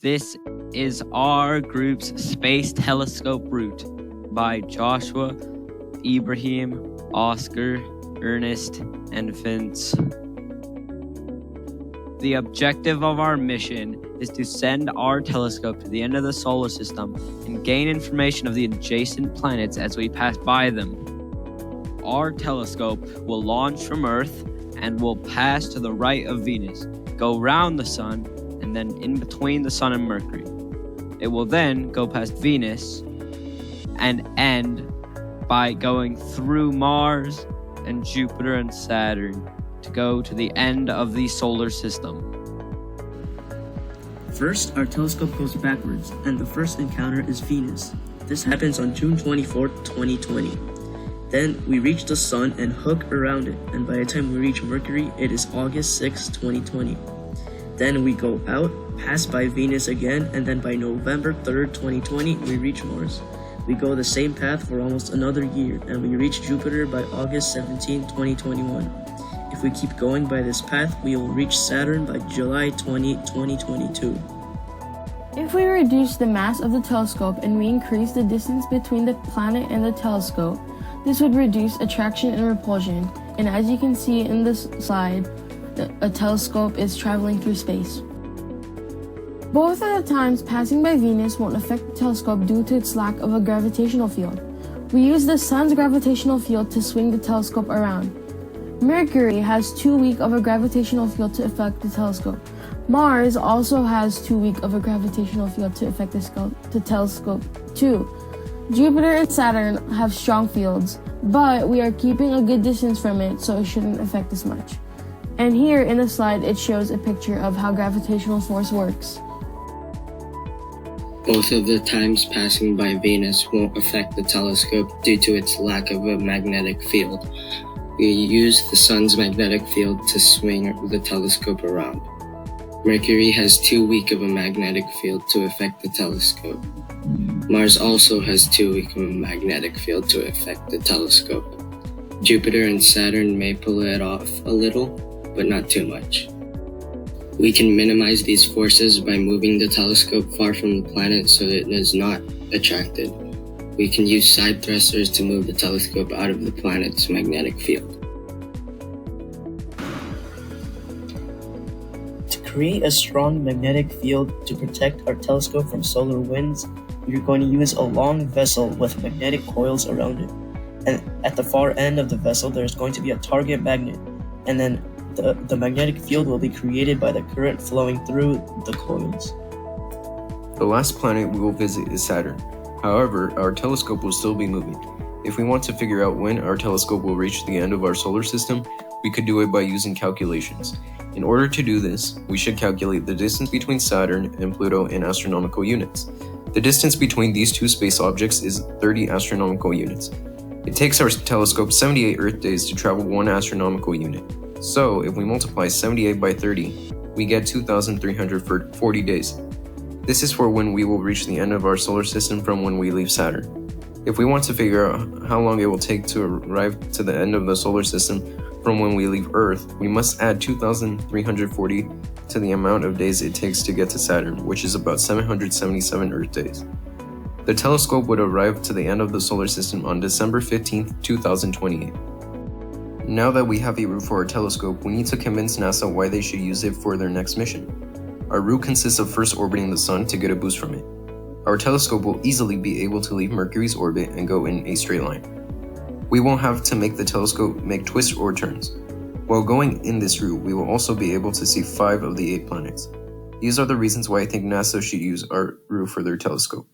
This is our group's Space Telescope route by Joshua, Ibrahim, Oscar, Ernest, and Vince. The objective of our mission is to send our telescope to the end of the solar system and gain information of the adjacent planets as we pass by them. Our telescope will launch from Earth and will pass to the right of Venus, go round the Sun, and then in between the Sun and Mercury. It will then go past Venus and end by going through Mars and Jupiter and Saturn to go to the end of the solar system. First, our telescope goes backwards, and the first encounter is Venus. This happens on June 24th, 2020. Then we reach the Sun and hook around it, and by the time we reach Mercury, it is August 6, 2020. Then we go out, pass by Venus again, and then by November 3rd, 2020, we reach Mars. We go the same path for almost another year, and we reach Jupiter by August 17, 2021. If we keep going by this path, we will reach Saturn by July 20, 2022. If we reduce the mass of the telescope and we increase the distance between the planet and the telescope, this would reduce attraction and repulsion, and as you can see in this slide, a telescope is traveling through space. Both of the times passing by Venus won't affect the telescope due to its lack of a gravitational field. We use the Sun's gravitational field to swing the telescope around. Mercury has too weak of a gravitational field to affect the telescope. Mars also has too weak of a gravitational field to affect the telescope too. Jupiter and Saturn have strong fields, but we are keeping a good distance from it, so it shouldn't affect us much. And here in the slide, it shows a picture of how gravitational force works. Both of the times passing by Venus won't affect the telescope due to its lack of a magnetic field. We use the Sun's magnetic field to swing the telescope around. Mercury has too weak of a magnetic field to affect the telescope. Mars also has too weak of a magnetic field to affect the telescope. Jupiter and Saturn may pull it off a little, but not too much. We can minimize these forces by moving the telescope far from the planet so that it is not attracted. We can use side thrusters to move the telescope out of the planet's magnetic field. To create a strong magnetic field to protect our telescope from solar winds, we are going to use a long vessel with magnetic coils around it. And at the far end of the vessel, there's going to be a target magnet, and then the magnetic field will be created by the current flowing through the coils. The last planet we will visit is Saturn. However, our telescope will still be moving. If we want to figure out when our telescope will reach the end of our solar system, we could do it by using calculations. In order to do this, we should calculate the distance between Saturn and Pluto in astronomical units. The distance between these two space objects is 30 astronomical units. It takes our telescope 78 Earth days to travel 1 astronomical unit. So, if we multiply 78 by 30, we get 2,340 days. This is for when we will reach the end of our solar system from when we leave Saturn. If we want to figure out how long it will take to arrive to the end of the solar system from when we leave Earth, we must add 2,340 to the amount of days it takes to get to Saturn, which is about 777 Earth days. The telescope would arrive to the end of the solar system on December 15th, 2028. Now that we have a route for our telescope, we need to convince NASA why they should use it for their next mission. Our route consists of first orbiting the Sun to get a boost from it. Our telescope will easily be able to leave Mercury's orbit and go in a straight line. We won't have to make the telescope make twists or turns. While going in this route, we will also be able to see 5 of the 8 planets. These are the reasons why I think NASA should use our route for their telescope.